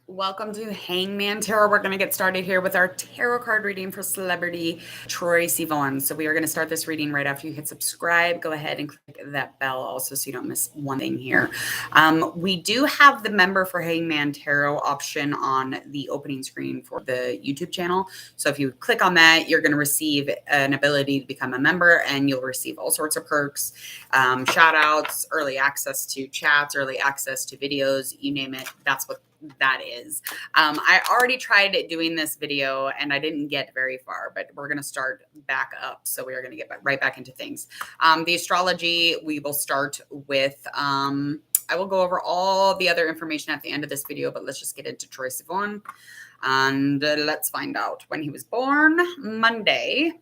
Welcome to Hangman Tarot. We're going to get started here with our tarot card reading for celebrity TROYE SIVAN. So we are going to start this reading right after you hit subscribe. Go ahead and click that bell also so you don't miss one thing here. We do have the member for Hangman Tarot option on the opening screen for the YouTube channel. So if you click on that, you're going to receive an ability to become a member and you'll receive all sorts of perks, shout outs, early access to chats, early access to videos, you name it. That's what that is. I already tried doing this video and I didn't get very far, but we're going to start back up. So we are going to get right back into things. The astrology, we will start with, I will go over all the other information at the end of this video, but let's just get into TROYE SIVAN and let's find out when he was born. Monday,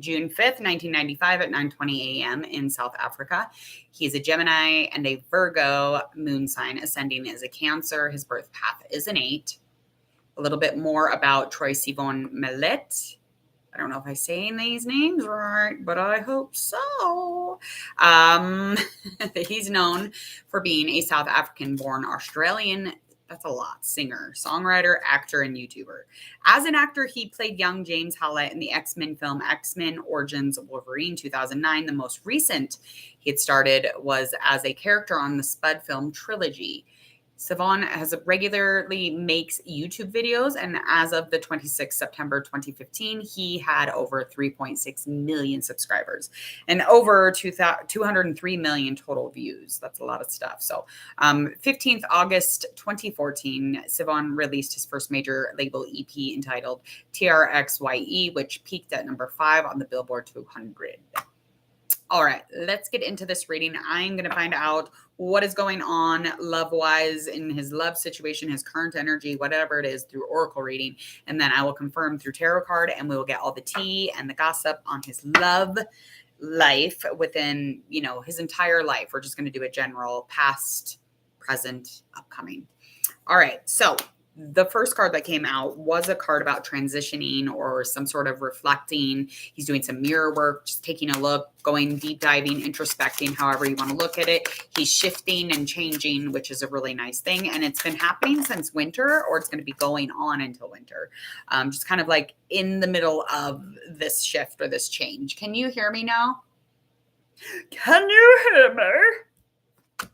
June 5th, 1995 at 9:20 a.m. in South Africa. He is a Gemini and a Virgo moon sign, ascending as a Cancer. His birth path is an 8. A little bit more about TROYE SIVAN Millet. I don't know if I'm saying these names right, but I hope so. He's known for being a South African-born Australian, that's a lot, singer, songwriter, actor, and YouTuber. As an actor, he played young James Howlett in the X-Men film X-Men Origins Wolverine 2009. The most recent he had started was as a character on the Spud film trilogy. SIVAN has regularly makes YouTube videos, and as of the 26th September 2015, he had over 3.6 million subscribers and over 203 million total views. That's a lot of stuff. So 15th August 2014, SIVAN released his first major label EP entitled TRYE, which peaked at number 5 on the Billboard 200. All right, let's get into this reading. I'm going to find out what is going on love-wise in his love situation, his current energy, whatever it is, through oracle reading. And then I will confirm through tarot card, and we will get all the tea and the gossip on his love life within, his entire life. We're just going to do a general past, present, upcoming. All right, so the first card that came out was a card about transitioning or some sort of reflecting. He's doing some mirror work, just taking a look, going deep diving, introspecting, however you want to look at it. He's shifting and changing, which is a really nice thing. And it's been happening since winter, or it's going to be going on until winter. Just kind of like in the middle of this shift or this change. Can you hear me now? Can you hear me?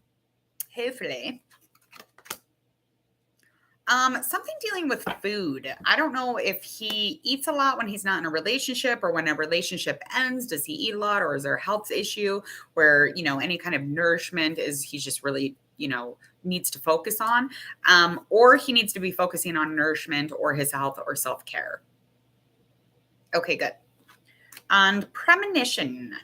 Hopefully. Something dealing with food. I don't know if he eats a lot when he's not in a relationship, or when a relationship ends, does he eat a lot, or is there a health issue where, any kind of nourishment he's just really, needs to focus on, or he needs to be focusing on nourishment or his health or self-care. Okay, good. And premonition,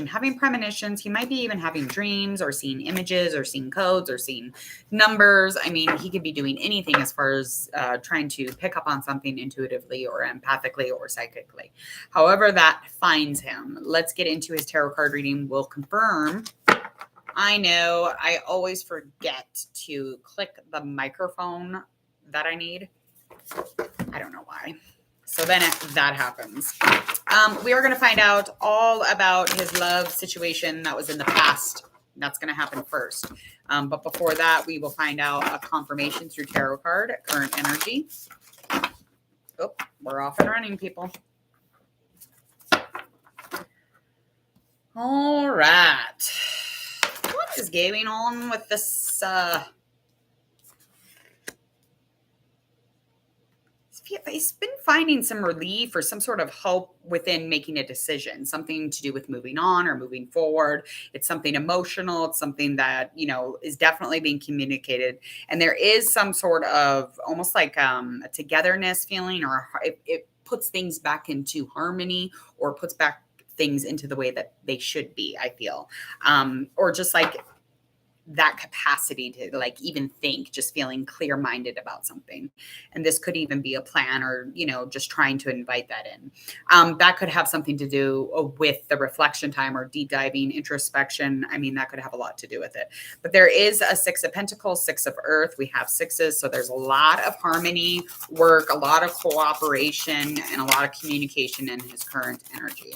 having premonitions. He might be even having dreams or seeing images or seeing codes or seeing numbers. I mean, he could be doing anything as far as trying to pick up on something intuitively or empathically or psychically. However that finds him. Let's get into his tarot card reading. We'll confirm. I know I always forget to click the microphone that I need. I don't know why. So then that happens. We are going to find out all about his love situation that was in the past. That's going to happen first. But before that, we will find out a confirmation through tarot card, current energy. Oh, we're off and running, people. All right. What is going on with this? He's been finding some relief or some sort of hope within making a decision, something to do with moving on or moving forward. It's something emotional. It's something that, is definitely being communicated. And there is some sort of almost like a togetherness feeling, or it puts things back into harmony, or puts back things into the way that they should be, I feel. Or just like that capacity to like even think, just feeling clear-minded about something. And this could even be a plan, or, just trying to invite that in. That could have something to do with the reflection time or deep diving, introspection. I mean, that could have a lot to do with it. But there is a 6 of Pentacles, 6 of Earth. We have 6s. So there's a lot of harmony work, a lot of cooperation, and a lot of communication in his current energy.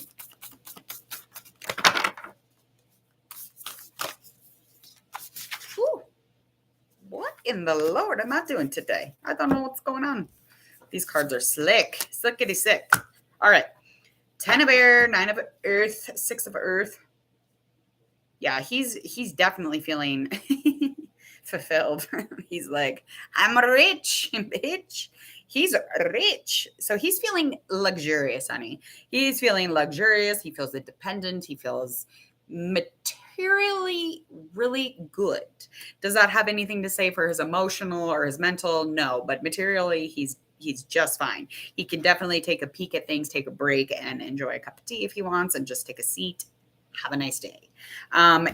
in the Lord am I doing today? I don't know what's going on. These cards are slick. Slickety sick. All right. 10 of air, 9 of earth, 6 of earth. Yeah, he's definitely feeling fulfilled. He's like, I'm rich, bitch. He's rich. So he's feeling luxurious, honey. He's feeling luxurious. He feels independent. He feels materially really good. Does that have anything to say for his emotional or his mental? No, but materially he's just fine. He can definitely take a peek at things, take a break, and enjoy a cup of tea if he wants, and just take a seat. Have a nice day.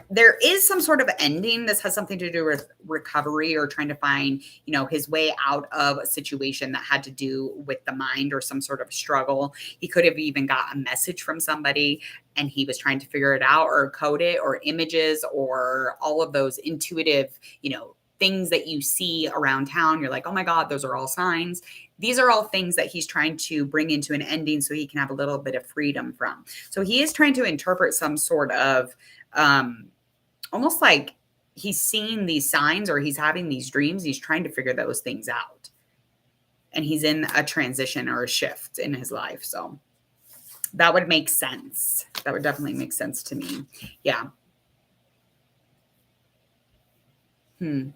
There is some sort of ending. This has something to do with recovery or trying to find, his way out of a situation that had to do with the mind or some sort of struggle. He could have even got a message from somebody and he was trying to figure it out or code it, or images, or all of those intuitive, things that you see around town. You're like, oh my God, those are all signs. These are all things that he's trying to bring into an ending so he can have a little bit of freedom from. So he is trying to interpret some sort of almost like he's seeing these signs or he's having these dreams. He's trying to figure those things out. And he's in a transition or a shift in his life. So that would make sense. That would definitely make sense to me. Yeah. He's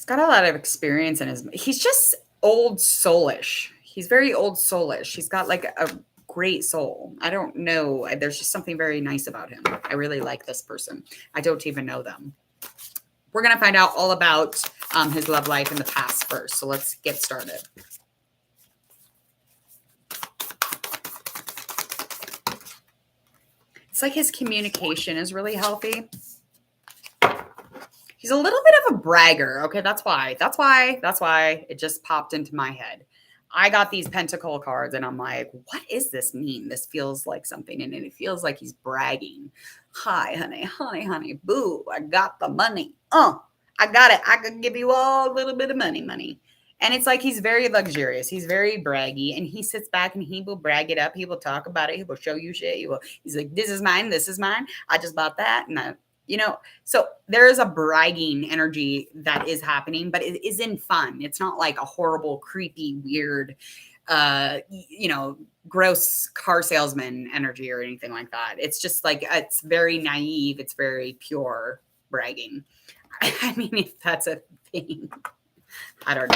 got a lot of experience in he's just old soulish. He's very old soulish. He's got like a great soul. I don't know. There's just something very nice about him. I really like this person. I don't even know them. We're going to find out all about his love life in the past first. So let's get started. It's like his communication is really healthy. He's a little bit of a bragger. Okay, that's why it just popped into my head. I got these pentacle cards and I'm like, what does this mean? This feels like something. And it feels like he's bragging. Hi, honey, boo, I got the money. I got it. I can give you all a little bit of money. And it's like he's very luxurious. He's very braggy. And he sits back and he will brag it up. He will talk about it. He will show you shit. He's like, this is mine. I just bought that. And so there is a bragging energy that is happening, but it isn't fun. It's not like a horrible, creepy, weird, gross car salesman energy or anything like that. It's just like, it's very naive. It's very pure bragging. I mean, if that's a thing, I don't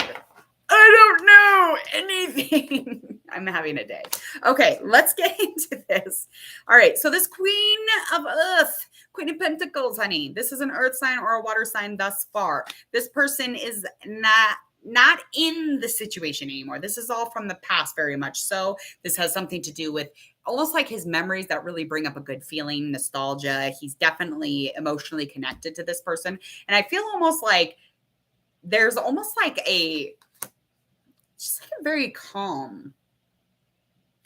know anything. I'm having a day. Okay, let's get into this. All right, so this Queen of Earth, Queen of Pentacles, honey. This is an earth sign or a water sign thus far. This person is not in the situation anymore. This is all from the past very much. So this has something to do with almost like his memories that really bring up a good feeling, nostalgia. He's definitely emotionally connected to this person. And I feel almost like there's almost like just like a very calm.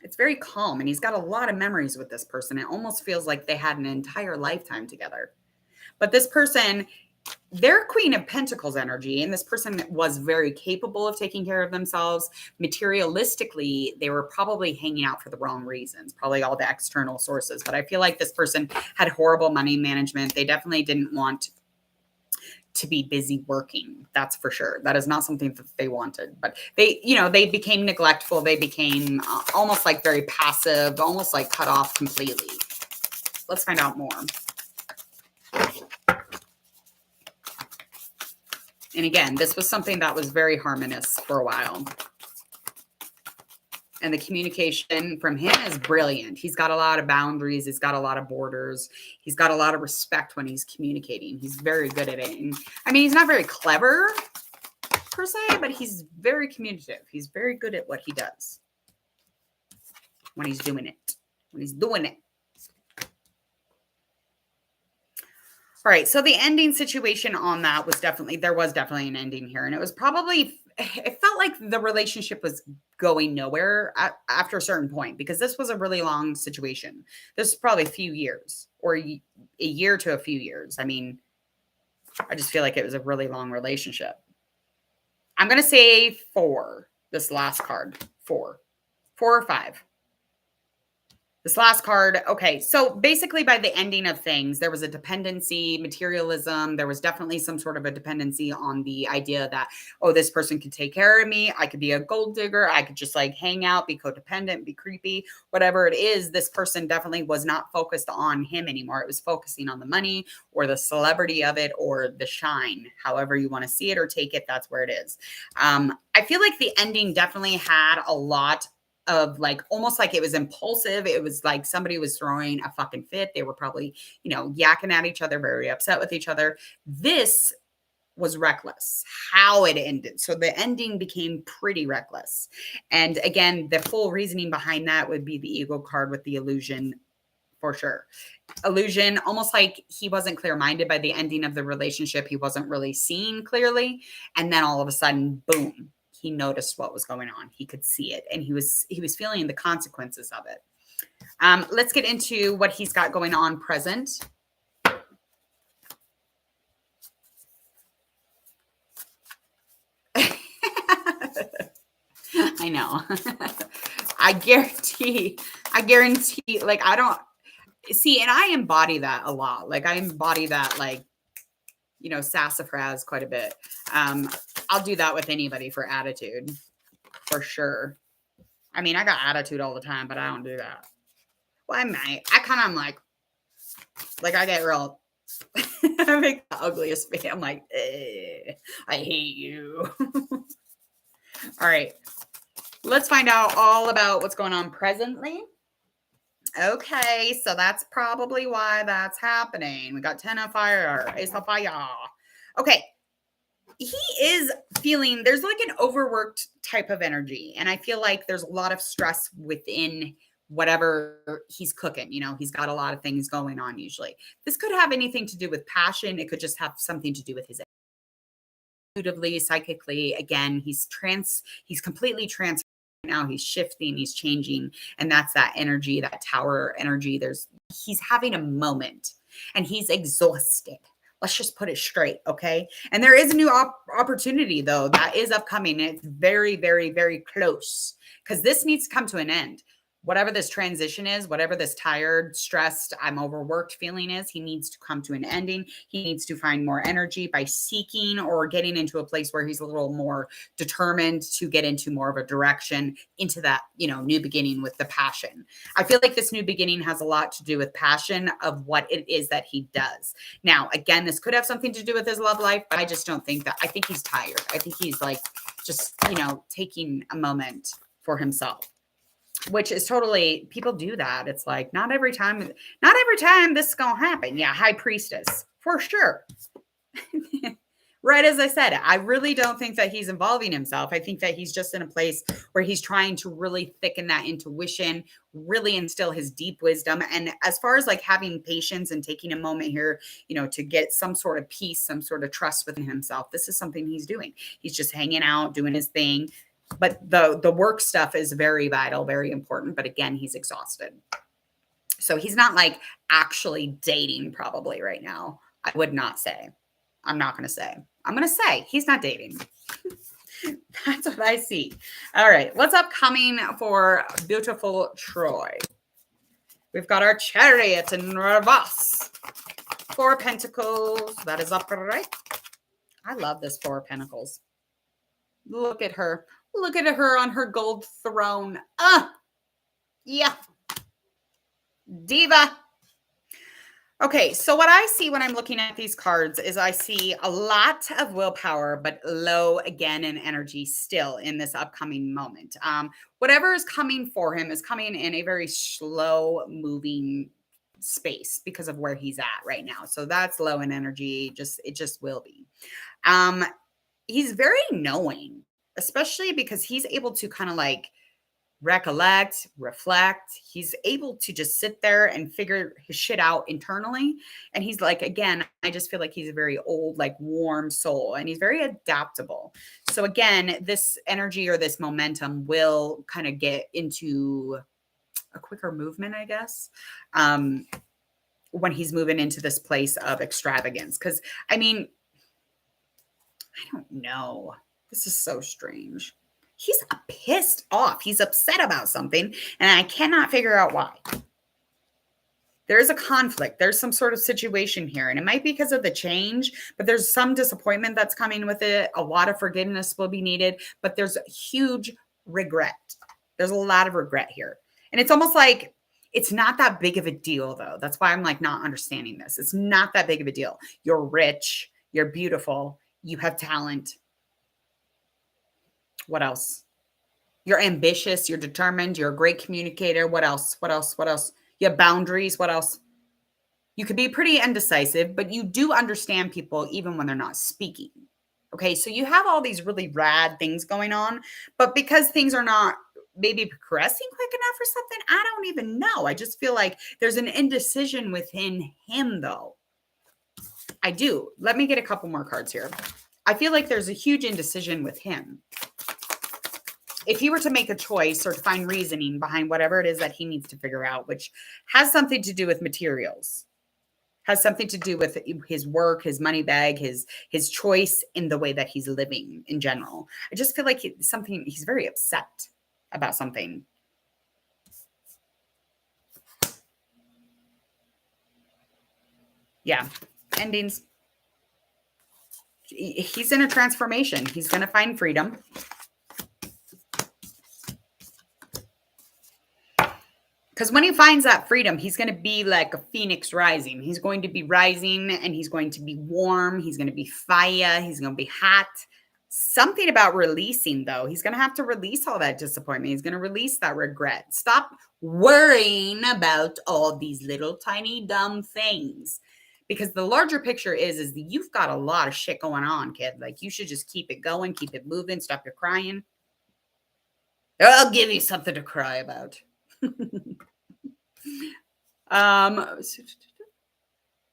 It's very calm, and he's got a lot of memories with this person. It almost feels like they had an entire lifetime together. But this person, they're Queen of Pentacles energy, and this person was very capable of taking care of themselves. Materialistically, they were probably hanging out for the wrong reasons, probably all the external sources. But I feel like this person had horrible money management. They definitely didn't want to be busy working. That's for sure. That is not something that they wanted, but they became neglectful. They became almost like very passive, almost like cut off completely. Let's find out more. And again, this was something that was very harmonious for a while. And the communication from him is brilliant. He's got a lot of boundaries. He's got a lot of borders. He's got a lot of respect when he's communicating. He's very good at it. And I mean, he's not very clever per se, but he's very communicative. He's very good at what he does when he's doing it. All right. So the ending situation on that was there was definitely an ending here. And it felt like the relationship was going nowhere after a certain point, because this was a really long situation. This is probably a few years, or a year to a few years. I mean, I just feel like it was a really long relationship. I'm going to say 4, this last card, 4 or 5. This last card. Okay. So basically, by the ending of things, there was a dependency, materialism. There was definitely some sort of a dependency on the idea that, oh, this person could take care of me. I could be a gold digger. I could just like hang out, be codependent, be creepy, whatever it is. This person definitely was not focused on him anymore. It was focusing on the money or the celebrity of it or the shine, however you want to see it or take it. That's where it is. I feel like the ending definitely had a lot of like almost like it was impulsive. It was like somebody was throwing a fucking fit. They were probably, yakking at each other, very upset with each other. This was reckless how it ended. So the ending became pretty reckless. And again, the full reasoning behind that would be the ego card with the illusion for sure. Illusion, almost like he wasn't clear-minded by the ending of the relationship. He wasn't really seeing clearly. And then all of a sudden, boom, he noticed what was going on. He could see it, and he was feeling the consequences of it. Let's get into what he's got going on present. I know. I guarantee, like, I don't see, and I embody that a lot. Like, I embody that, like, sassafras quite a bit. I'll do that with anybody for attitude, for sure. I mean, I got attitude all the time, but I don't do that. Well, I might. I kind of am like I get real. I make the ugliest face. I'm like, I hate you. All right. Let's find out all about what's going on presently. Okay, so that's probably why that's happening. We got 10 of fire, ace of fire. Okay, he is feeling, there's like an overworked type of energy. And I feel like there's a lot of stress within whatever he's cooking. He's got a lot of things going on usually. This could have anything to do with passion. It could just have something to do with his intuitively, psychically. Again, he's completely transformed now. He's shifting, he's changing. And that's that energy, that tower energy. He's having a moment and he's exhausted. Let's just put it straight. Okay. And there is a new opportunity though, that is upcoming. And it's very, very, very close because this needs to come to an end. Whatever this transition is, whatever this tired, stressed, I'm overworked feeling is, he needs to come to an ending. He needs to find more energy by seeking or getting into a place where he's a little more determined to get into more of a direction into that, new beginning with the passion. I feel like this new beginning has a lot to do with passion of what it is that he does. Now, again, this could have something to do with his love life, but I just don't think that. I think he's tired. I think he's like just, taking a moment for himself. Which is totally, people do that. It's like, not every time this is going to happen. Yeah. High priestess for sure. Right. As I said, I really don't think that he's involving himself. I think that he's just in a place where he's trying to really thicken that intuition, really instill his deep wisdom. And as far as like having patience and taking a moment here, to get some sort of peace, some sort of trust within himself, this is something he's doing. He's just hanging out, doing his thing. But the work stuff is very vital, very important. But again, he's exhausted. So he's not like actually dating probably right now. I would not say. I'm not going to say. I'm going to say he's not dating. That's what I see. All right. What's upcoming for beautiful Troy? We've got our Chariot in reverse. 4 Pentacles. That is upright. I love this 4 Pentacles. Look at her. Look at her on her gold throne. Yeah. Diva. Okay, so what I see when I'm looking at these cards is I see a lot of willpower, but low again in energy still in this upcoming moment. Whatever is coming for him is coming in a very slow moving space because of where he's at right now. So that's low in energy. It just will be. He's very knowing, especially because he's able to kind of like recollect, reflect. He's able to just sit there and figure his shit out internally. And he's like, again, I just feel like he's a very old, like warm soul, and he's very adaptable. So again, this energy or this momentum will kind of get into a quicker movement, I guess, when he's moving into this place of extravagance. Because I mean, I don't know. This is so strange. He's pissed off. He's upset about something, and I cannot figure out why. There's a conflict. There's some sort of situation here. And it might be because of the change, but there's some disappointment that's coming with it. A lot of forgiveness will be needed, but there's huge regret. There's a lot of regret here. And it's almost like it's not that big of a deal, though. That's why I'm like not understanding this. It's not that big of a deal. You're rich. You're beautiful. You have talent. What else? You're ambitious. You're determined. You're a great communicator. What else? What else? What else? You have boundaries. What else? You could be pretty indecisive, but you do understand people even when they're not speaking. Okay, so you have all these really rad things going on, but because things are not maybe progressing quick enough or something, I don't even know. I just feel like there's an indecision within him, though. I do. Let me get a couple more cards here. I feel like there's a huge indecision with him. If he were to make a choice or to find reasoning behind whatever it is that he needs to figure out, which has something to do with materials, has something to do with his work, his money bag, his choice in the way that he's living in general. I just feel like he's very upset about something. Yeah. Endings. He's in a transformation. He's going to find freedom. Because when he finds that freedom, he's going to be like a phoenix rising. He's going to be rising and he's going to be warm. He's going to be fire. He's going to be hot. Something about releasing, though. He's going to have to release all that disappointment. He's going to release that regret. Stop worrying about all these little tiny dumb things. Because the larger picture is that you've got a lot of shit going on, kid. Like, you should just keep it going, keep it moving, stop your crying. I'll give you something to cry about.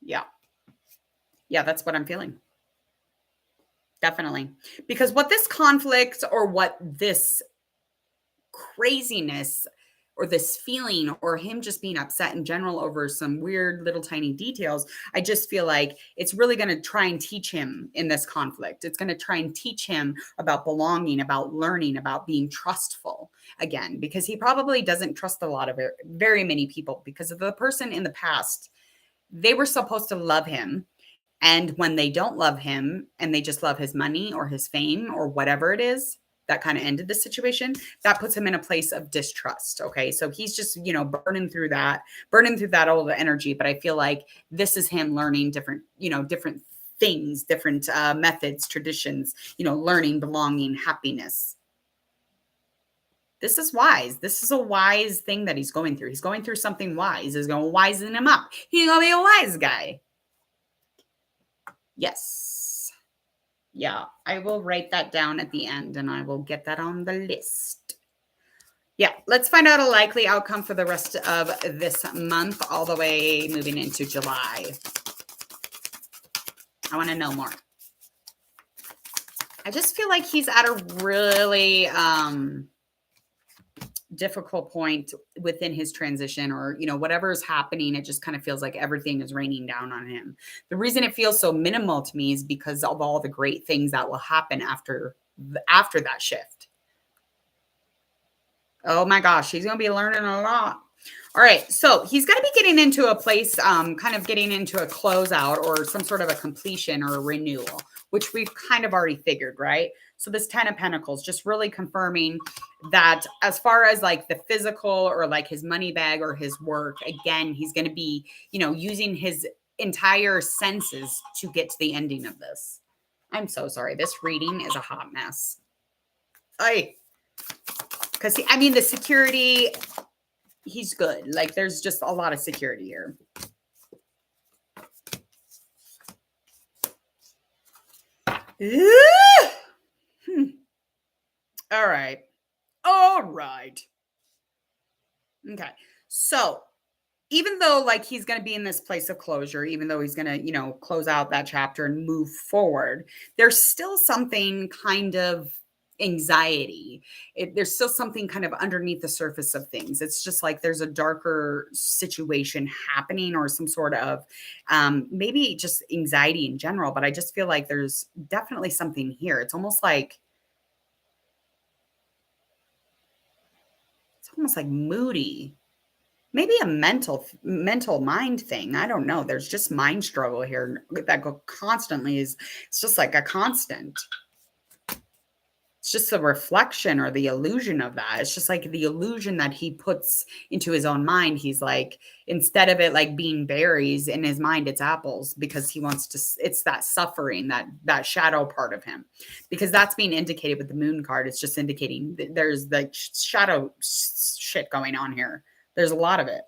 Yeah, that's what I'm feeling. Definitely. Because what this conflict or what this craziness or this feeling or him just being upset in general over some weird little tiny details, I just feel like it's really going to try and teach him in this conflict. It's going to try and teach him about belonging, about learning, about being trustful again, because he probably doesn't trust a lot of very many people because of the person in the past. They were supposed to love him. And when they don't love him and they just love his money or his fame or whatever it is, that kind of ended the situation. That puts him in a place of distrust. Okay. So he's just, burning through that old energy. But I feel like this is him learning different things, different methods, traditions, learning, belonging, happiness. This is wise. This is a wise thing that he's going through. He's going through something wise. It's going to wisen him up. He's going to be a wise guy. Yes. Yeah, I will write that down at the end and I will get that on the list. Yeah, let's find out a likely outcome for the rest of this month, all the way moving into July. I want to know more. I just feel like he's at a really difficult point within his transition or, whatever is happening. It just kind of feels like everything is raining down on him. The reason it feels so minimal to me is because of all the great things that will happen after that shift. Oh my gosh, he's going to be learning a lot. All right. So he's going to be getting into a place, kind of getting into a closeout or some sort of a completion or a renewal, which we've kind of already figured, right? So this 10 of Pentacles, just really confirming that as far as like the physical or like his money bag or his work, again, he's going to be, using his entire senses to get to the ending of this. I'm so sorry. This reading is a hot mess. Because the security, he's good. Like there's just a lot of security here. All right. Okay. So even though like he's going to be in this place of closure, even though he's going to, close out that chapter and move forward, there's still something kind of anxiety. There's still something kind of underneath the surface of things. It's just like there's a darker situation happening or some sort of maybe just anxiety in general. But I just feel like there's definitely something here. It's almost like moody. maybe a mental mind thing. I don't know. There's just mind struggle here that go constantly is it's just like a constant. It's just the reflection or the illusion of that. It's just like the illusion that he puts into his own mind. He's like, instead of it like being berries in his mind, it's apples because he wants to, it's that suffering, that shadow part of him, because that's being indicated with the moon card. It's just indicating that there's like shadow shit going on here. There's a lot of it.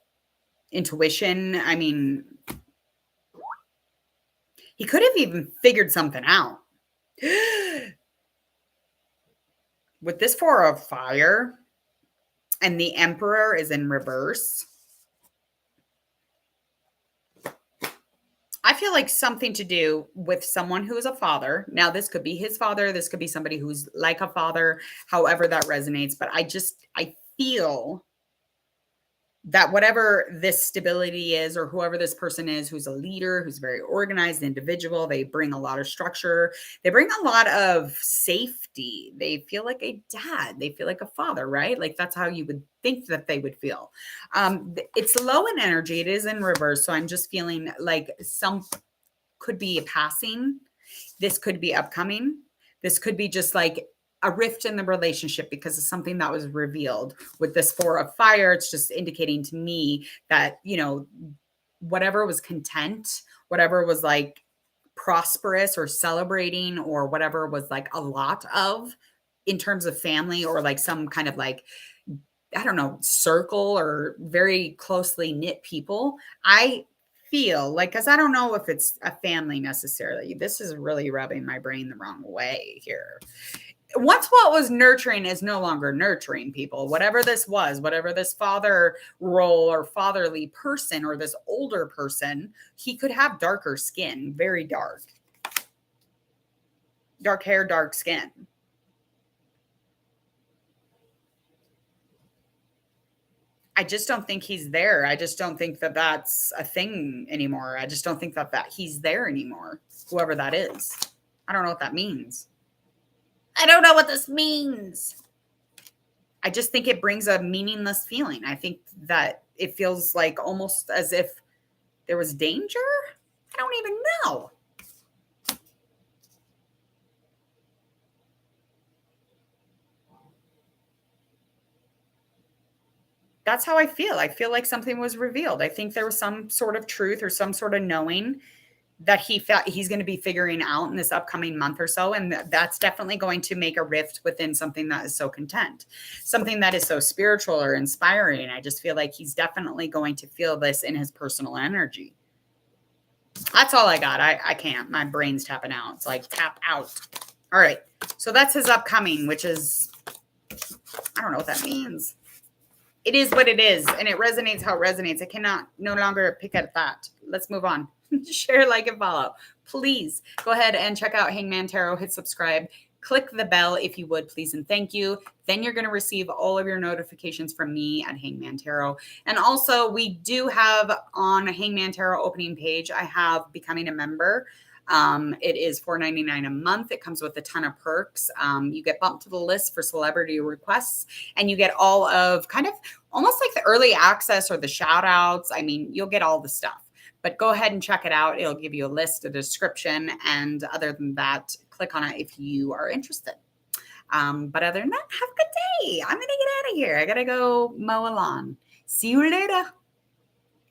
Intuition. I mean, he could have even figured something out. With this Four of Fire and the Emperor is in reverse, I feel like something to do with someone who is a father. Now, this could be his father. This could be somebody who's like a father, however that resonates. But I feel that whatever this stability is, or whoever this person is, who's a leader, who's very organized individual, they bring a lot of structure. They bring a lot of safety. They feel like a dad. They feel like a father, right? Like that's how you would think that they would feel. It's low in energy. It is in reverse. So I'm just feeling like some could be a passing. This could be upcoming. This could be just like a rift in the relationship because of something that was revealed. With this Four of Fire, it's just indicating to me that, you know, whatever was content, whatever was like prosperous or celebrating, or whatever was like a lot of in terms of family, or like some kind of like, I don't know, circle or very closely knit people. I feel like, because I don't know if it's a family necessarily. This is really rubbing my brain the wrong way here. Once what was nurturing is no longer nurturing, people. Whatever this was, whatever this father role or fatherly person or this older person, he could have darker skin, very dark. Dark hair, dark skin. I just don't think he's there. I just don't think that that's a thing anymore. I just don't think that he's there anymore, whoever that is. I don't know what that means. I don't know what this means. I just think it brings a meaningless feeling. I think that it feels like almost as if there was danger. I don't even know. That's how I feel. I feel like something was revealed. I think there was some sort of truth or some sort of knowing that he felt he's going to be figuring out in this upcoming month or so. And that's definitely going to make a rift within something that is so content, something that is so spiritual or inspiring. I just feel like he's definitely going to feel this in his personal energy. That's all I got. I can't. My brain's tapping out. It's like tap out. All right. So that's his upcoming, which is, I don't know what that means. It is what it is, and it resonates how it resonates. I cannot no longer pick at that. Let's move on. Share, like, and follow. Please go ahead and check out Hangman Tarot. Hit subscribe. Click the bell if you would, please, and thank you. Then you're going to receive all of your notifications from me at Hangman Tarot. And also, we do have on Hangman Tarot opening page, I have becoming a member. It is $4.99 a month. It comes with a ton of perks. You get bumped to the list for celebrity requests, and you get all of kind of almost like the early access or the shout outs. I mean, you'll get all the stuff, but go ahead and check it out. It'll give you a list, a description. And other than that, click on it if you are interested. But other than that, have a good day. I'm going to get out of here. I got to go mow a lawn. See you later.